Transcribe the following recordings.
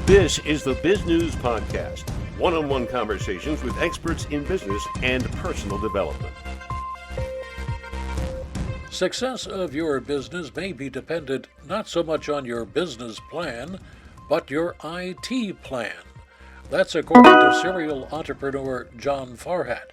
This is the Biz News Podcast, one-on-one conversations with experts in business and personal development. Success of your business may be dependent not so much on your business plan, but your IT plan. That's according to serial entrepreneur John Farhat,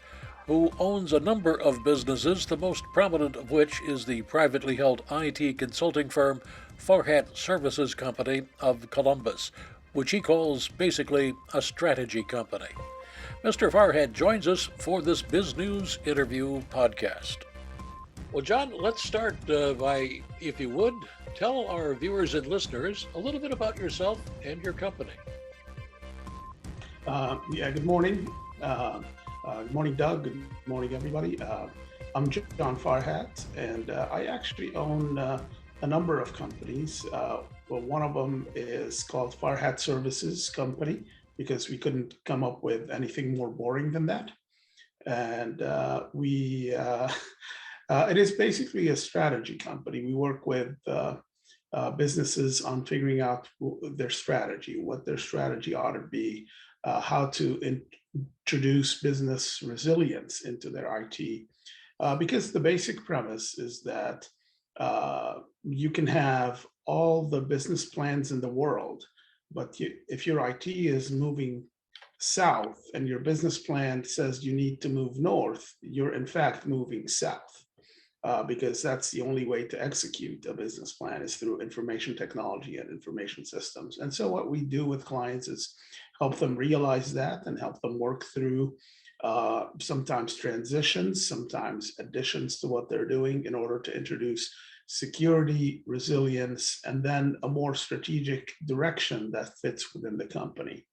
who owns a number of businesses, the most prominent of which is the privately held IT consulting firm Farhat Services Company of Columbus, which he calls basically a strategy company. Mr. Farhat joins us for this Biz News Interview podcast. Well, John, let's start by, if you would, tell our viewers and listeners a little bit about yourself and your company. Good morning. Good morning, Doug. Good morning, everybody. I'm John Farhat, and I actually own a number of companies. One of them is called Farhat Services Company because we couldn't come up with anything more boring than that. And it is basically a strategy company. We work with businesses on figuring out their strategy, what their strategy ought to be, how to introduce business resilience into their IT. Because the basic premise is that you can have all the business plans in the world, but if your IT is moving south and your business plan says you need to move north, you're in fact moving south. Because that's the only way to execute a business plan is through information technology and information systems. And so what we do with clients is help them realize that and help them work through sometimes transitions, sometimes additions to what they're doing in order to introduce security, resilience, and then a more strategic direction that fits within the company.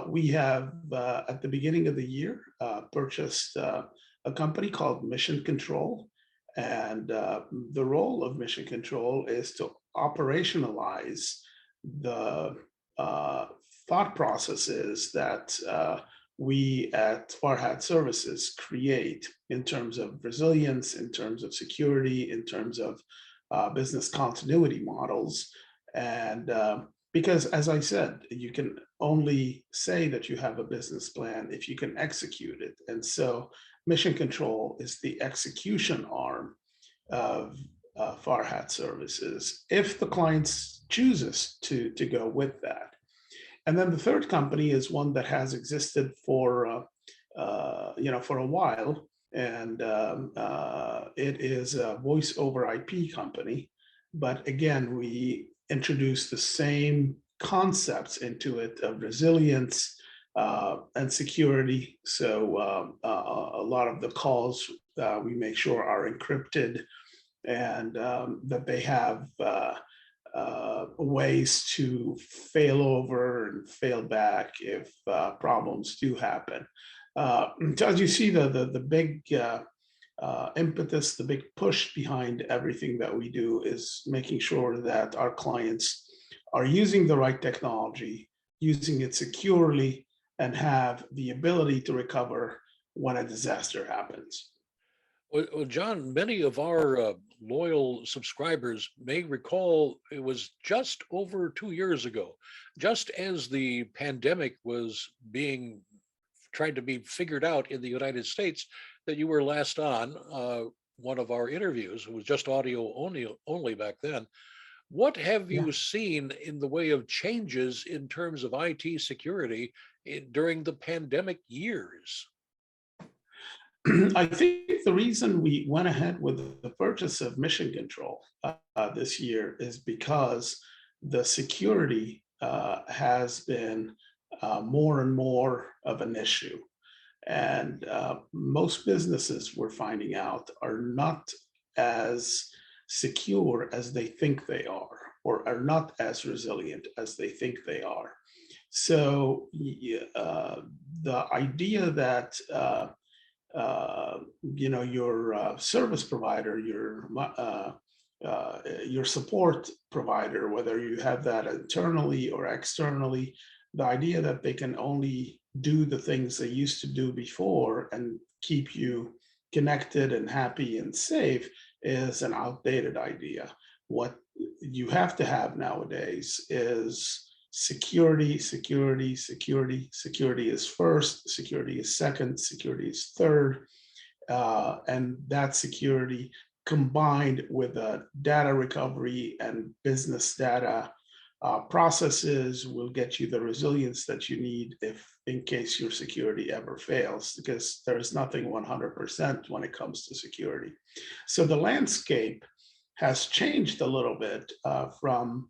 We have, at the beginning of the year, purchased a company called Mission Control. And the role of Mission Control is to operationalize the thought processes that we at Farhat Services create in terms of resilience, in terms of security, in terms of business continuity models. And because, as I said, you can only say that you have a business plan if you can execute it. And so Mission Control is the execution arm of Farhat Services if the client chooses to go with that. And then the third company is one that has existed for a while, and it is a voice over IP company. But again, we introduce the same concepts into it of resilience and security. So a lot of the calls we make sure are encrypted and that they have ways to fail over and fail back if problems do happen. So as you see, the big impetus, the big push behind everything that we do is making sure that our clients are using the right technology, using it securely, and have the ability to recover when a disaster happens. Well, John, many of our loyal subscribers may recall it was just over 2 years ago, just as the pandemic was being tried to be figured out in the United States, that you were last on one of our interviews. It was just audio only back then. What have you seen in the way of changes in terms of IT security during the pandemic years? I think the reason we went ahead with the purchase of Mission Control this year is because the security has been more and more of an issue. And most businesses, we're finding out, are not as secure as they think they or are not as resilient as they think they are. So the idea that your service provider, your support provider, whether you have that internally or externally, the idea that they can only do the things they used to do before and keep you connected and happy and safe is an outdated idea. What you have to have nowadays is security, security, security, security is first, security is second, security is third. And that security combined with data recovery and business data processes will get you the resilience that you need if in case your security ever fails, because there is nothing 100% when it comes to security. So the landscape has changed a little bit from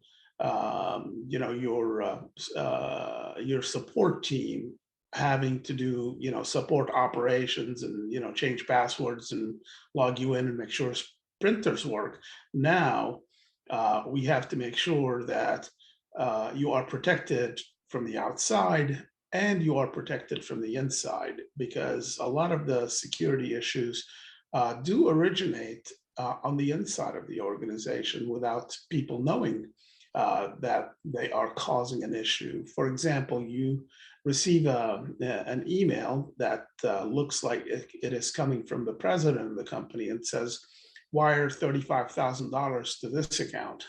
your support team having to do support operations and change passwords and log you in and make sure printers work. Now we have to make sure that you are protected from the outside and you are protected from the inside, because a lot of the security issues do originate on the inside of the organization without people knowing that they are causing an issue. For example, you receive an email that looks like it is coming from the president of the company and says, wire $35,000 to this account.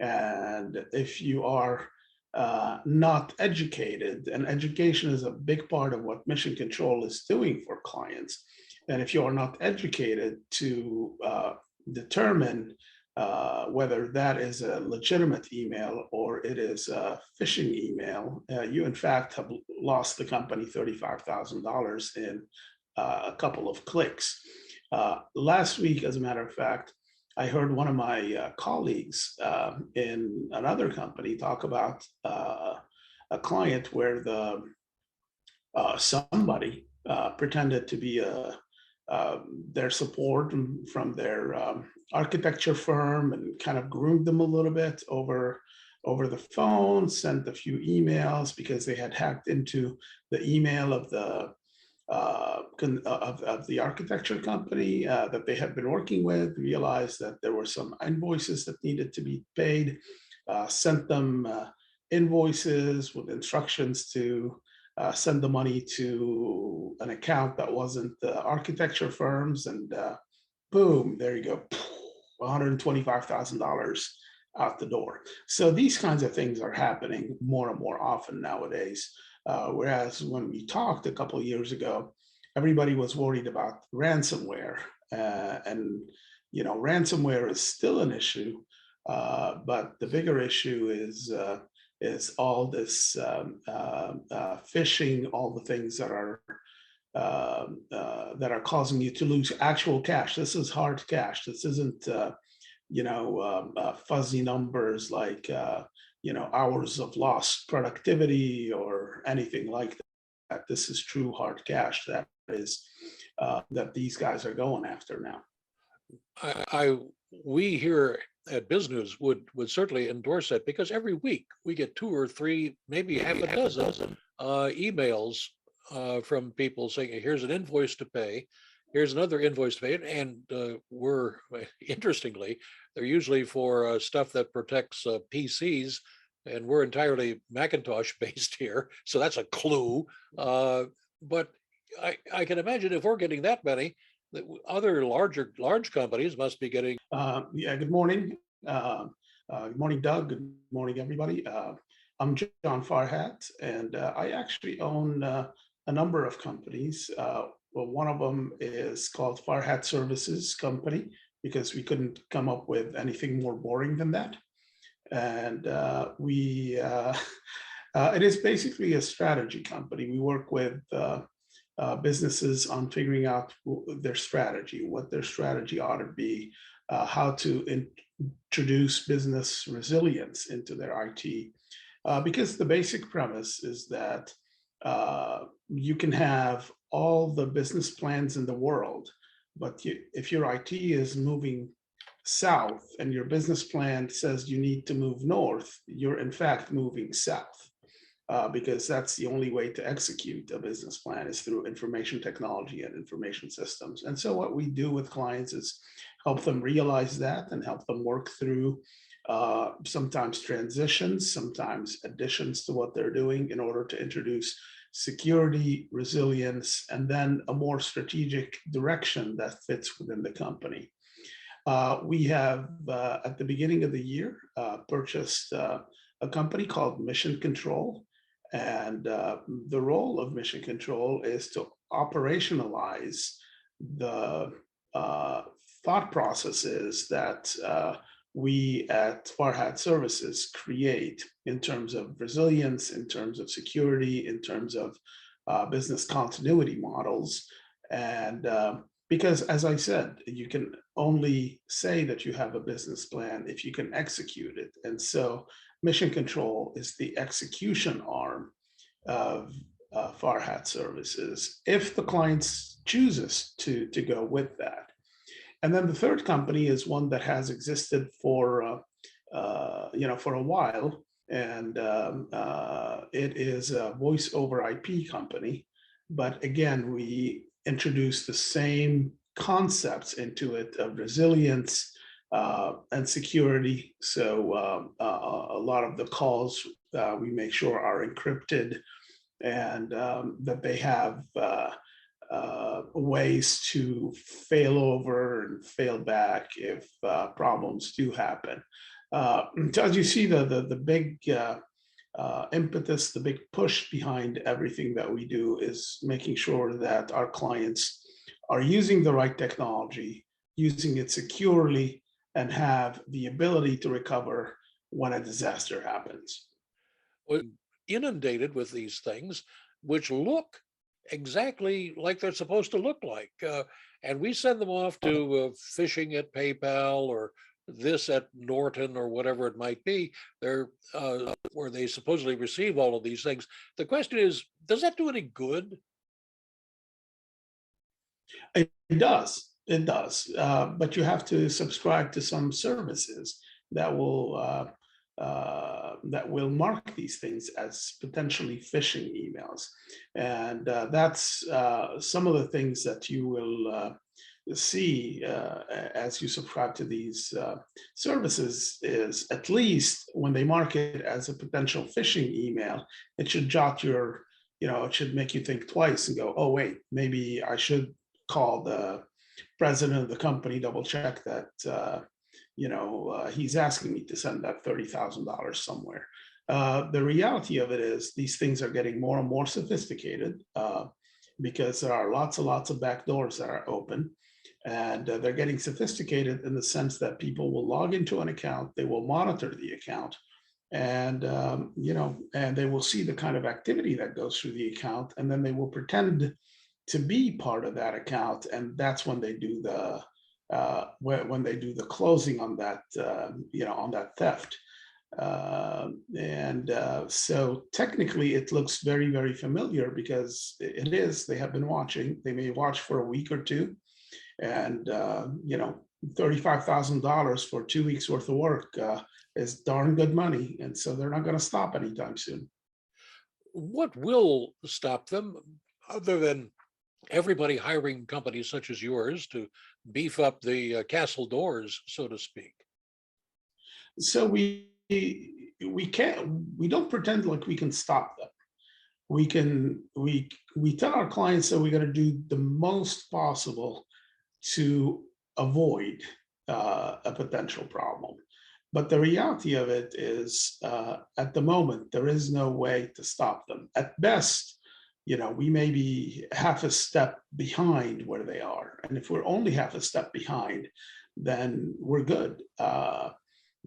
And if you are not educated, and education is a big part of what Mission Control is doing for clients, and if you are not educated to determine whether that is a legitimate email or it is a phishing email, you in fact have lost the company $35,000 in a couple of clicks. Last week, as a matter of fact, I heard one of my colleagues in another company talk about a client where somebody pretended to be their support from their architecture firm and kind of groomed them a little bit over the phone, sent a few emails because they had hacked into the email of the architecture company that they had been working with, realized that there were some invoices that needed to be paid, sent them invoices with instructions to send the money to an account that wasn't the architecture firms, and boom, there you go, $125,000 out the door. So these kinds of things are happening more and more often nowadays. Whereas when we talked a couple of years ago, everybody was worried about ransomware, and ransomware is still an issue, but the bigger issue is all this phishing, all the things that are causing you to lose actual cash. This is hard cash. This isn't fuzzy numbers like hours of lost productivity or anything like that. This is true hard cash that these guys are going after now. We here at Bizgnus would certainly endorse that, because every week we get 2 or 3, maybe half a dozen emails from people saying, here's an invoice to pay, here's another invoice to pay, and we're, interestingly, they're usually for stuff that protects PCs, and we're entirely Macintosh based here, so that's a clue. But I can imagine if we're getting that many, that other large companies must be getting. Yeah, good morning. Good morning, Doug. Good morning, everybody. I'm John Farhat, and I actually own a number of companies. Well, one of them is called Farhat Services Company, because we couldn't come up with anything more boring than that. And it is basically a strategy company. We work with businesses on figuring out their strategy, what their strategy ought to be, how to introduce business resilience into their IT. Because the basic premise is that you can have all the business plans in the world, but if your IT is moving south and your business plan says you need to move north, you're in fact moving south. Because that's the only way to execute a business plan is through information technology and information systems. And so what we do with clients is help them realize that and help them work through sometimes transitions, sometimes additions to what they're doing in order to introduce security, resilience, and then a more strategic direction that fits within the company. We have, at the beginning of the year, purchased a company called Mission Control. And the role of Mission Control is to operationalize the thought processes that we at Farhat Services create in terms of resilience, in terms of security, in terms of business continuity models. And because, as I said, you can only say that you have a business plan if you can execute it. And so Mission Control is the execution arm of Farhat Services if the client chooses to go with that. And then the third company is one that has existed for for a while, and it is a voice over IP company. But again, we introduced the same concepts into it of resilience and security. So a lot of the calls we make sure are encrypted, and that they have ways to fail over and fail back if problems do happen. So as you see, the big impetus, the big push behind everything that we do is making sure that our clients are using the right technology, using it securely, and have the ability to recover when a disaster happens. We're inundated with these things, which look exactly like they're supposed to look like. And we send them off to phishing at PayPal or this at Norton or whatever it might be. They're where they supposedly receive all of these things. The question is, does that do any good? It does. It does. But you have to subscribe to some services that will mark these things as potentially phishing emails, and that's some of the things that you will see as you subscribe to these services. Is at least when they mark it as a potential phishing email, it should jot your, it should make you think twice and go, oh wait, maybe I should call the president of the company, double check that he's asking me to send that $30,000 somewhere. The reality of it is these things are getting more and more sophisticated because there are lots and lots of back doors that are open, and they're getting sophisticated in the sense that people will log into an account, they will monitor the account, and and they will see the kind of activity that goes through the account, and then they will pretend to be part of that account, and that's when they do the closing on that on that theft. So technically it looks very, very familiar because it is. They have been watching. They may watch for a week or two, and $35,000 for 2 weeks worth of work is darn good money, and so they're not going to stop anytime soon. What will stop them other than everybody hiring companies such as yours to beef up the castle doors, so to speak? So we don't pretend like we can stop them. We tell our clients that we're going to do the most possible to avoid a potential problem. But the reality of it is, at the moment, there is no way to stop them. At best, we may be half a step behind where they are. And if we're only half a step behind, then we're good.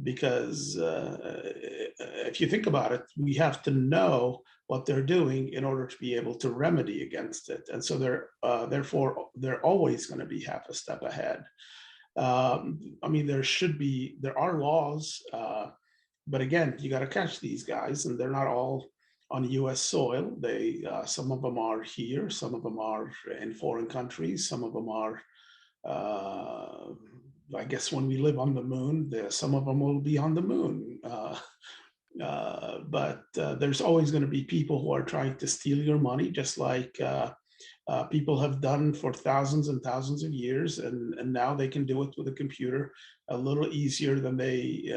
Because if you think about it, we have to know what they're doing in order to be able to remedy against it. And so therefore, they're always going to be half a step ahead. I mean, there are laws, but again, you got to catch these guys, and they're not all on U.S. soil. Some of them are here, some of them are in foreign countries, some of them are, I guess, when we live on the moon, some of them will be on the moon. But there's always going to be people who are trying to steal your money, just like people have done for thousands and thousands of years, and now they can do it with a computer a little easier than they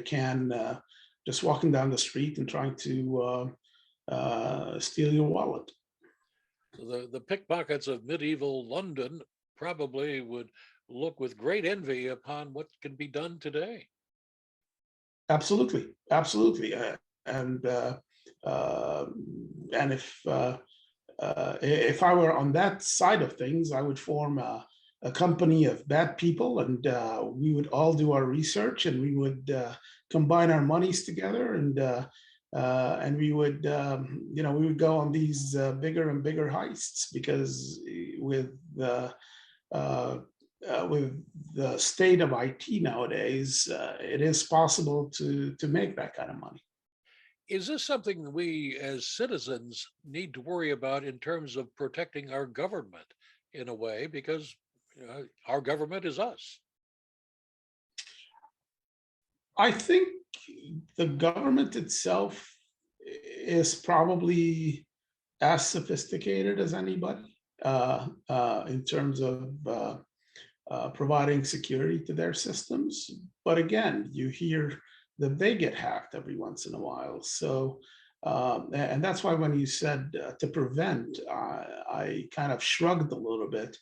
can just walking down the street and trying to steal your wallet. The pickpockets of medieval London probably would look with great envy upon what can be done today. Absolutely, absolutely. And uh, and if I were on that side of things, I would form a company of bad people, and we would all do our research, and we would combine our monies together, and we would, we would go on these bigger and bigger heists because uh, with the state of IT nowadays, it is possible to make that kind of money. Is this something that we as citizens need to worry about in terms of protecting our government in a way? Because our government is us. I think the government itself is probably as sophisticated as anybody in terms of providing security to their systems. But again, you hear that they get hacked every once in a while. So, and that's why when you said to prevent, I kind of shrugged a little bit.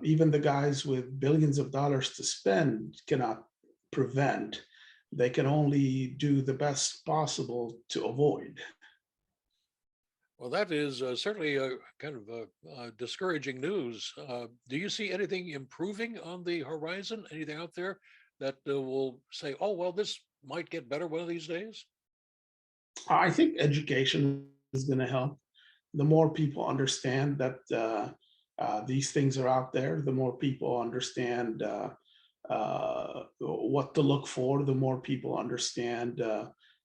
Even the guys with billions of dollars to spend cannot prevent. They can only do the best possible to avoid. Well, that is certainly a kind of discouraging news. Do you see anything improving on the horizon? Anything out there that will say, "Oh, well, this might get better one of these days"? I think education is going to help. The more people understand that these things are out there, the more people understand what to look for, the more people understand,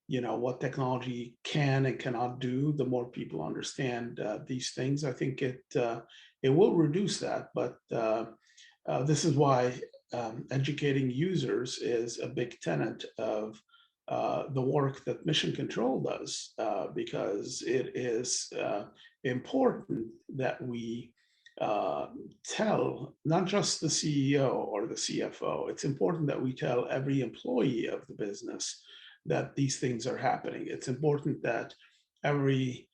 what technology can and cannot do, the more people understand these things. I think it will reduce that, but this is why educating users is a big tenet of the work that Mission Control does, because it is important that we uh, tell not just the CEO or the CFO, it's important that we tell every employee of the business that these things are happening. It's important that every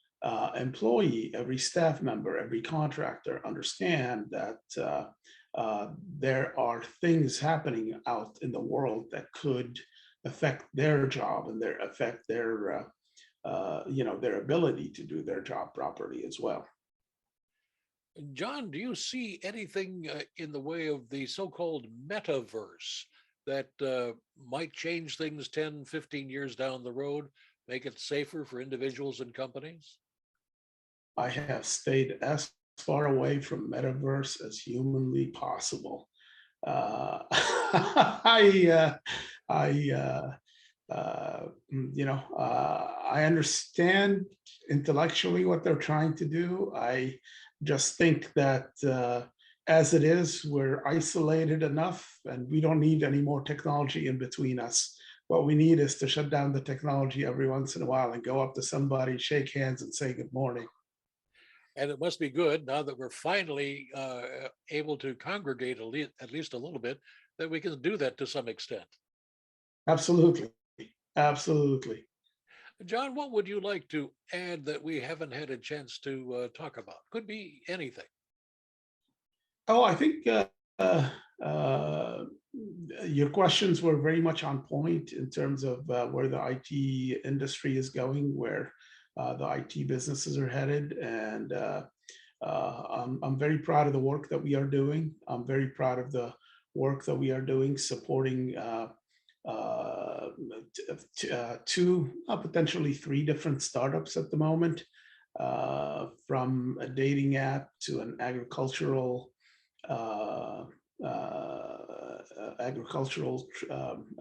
employee, every staff member, every contractor understand that there are things happening out in the world that could affect their job and affect their ability to do their job properly as well. John, do you see anything in the way of the so-called metaverse that might change things 10, 15 years down the road, make it safer for individuals and companies? I have stayed as far away from metaverse as humanly possible. I I understand intellectually what they're trying to do. I just think that as it is, we're isolated enough and we don't need any more technology in between us. What we need is to shut down the technology every once in a while and go up to somebody, shake hands, and say good morning. And it must be good now that we're finally able to congregate at least a little bit, that we can do that to some extent. Absolutely. Absolutely. John, what would you like to add that we haven't had a chance to talk about? Could be anything. Oh, I think uh, your questions were very much on point in terms of where the IT industry is going, where the IT businesses are headed. And I'm very proud of the work that we are doing. I'm very proud of the work that we are doing supporting uh, two, potentially three different startups at the moment, from a dating app to an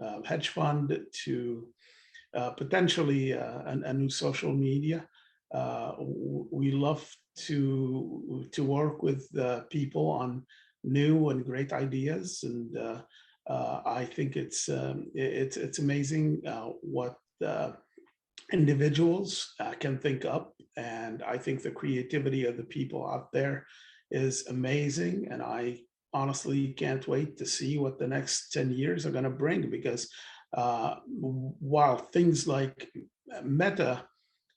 uh, hedge fund to potentially a new social media. We love to work with people on new and great ideas, and I think it's amazing what individuals can think up, and I think the creativity of the people out there is amazing, and I honestly can't wait to see what the next 10 years are going to bring, because while things like Meta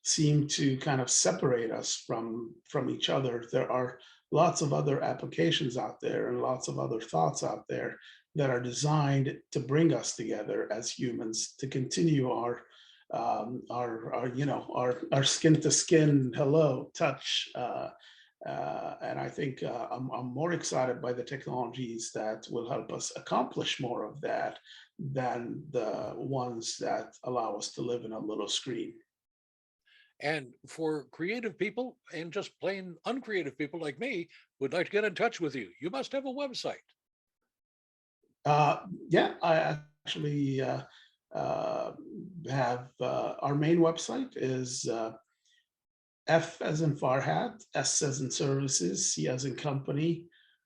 seem to kind of separate us from each other, there are lots of other applications out there and lots of other thoughts out there that are designed to bring us together as humans, to continue our skin to skin, hello, touch. And I think I'm more excited by the technologies that will help us accomplish more of that than the ones that allow us to live in a little screen. And for creative people and just plain uncreative people like me would like to get in touch with you, you must have a website. Yeah, I actually have our main website is F as in Farhat, S as in services, C as in company,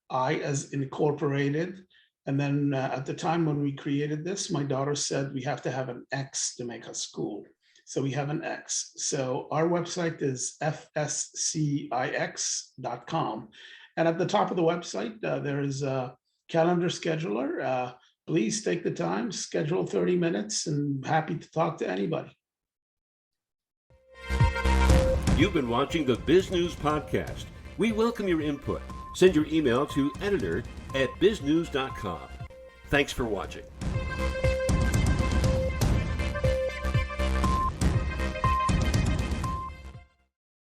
I as incorporated. And then at the time when we created this, my daughter said we have to have an X to make us cool. So we have an X. So our website is fscix.com. And at the top of the website, there is a calendar scheduler. Please take the time, schedule 30 minutes, and happy to talk to anybody. You've been watching the Bizgnus Podcast. We welcome your input. Send your email to editor@bizgnus.com. Thanks for watching.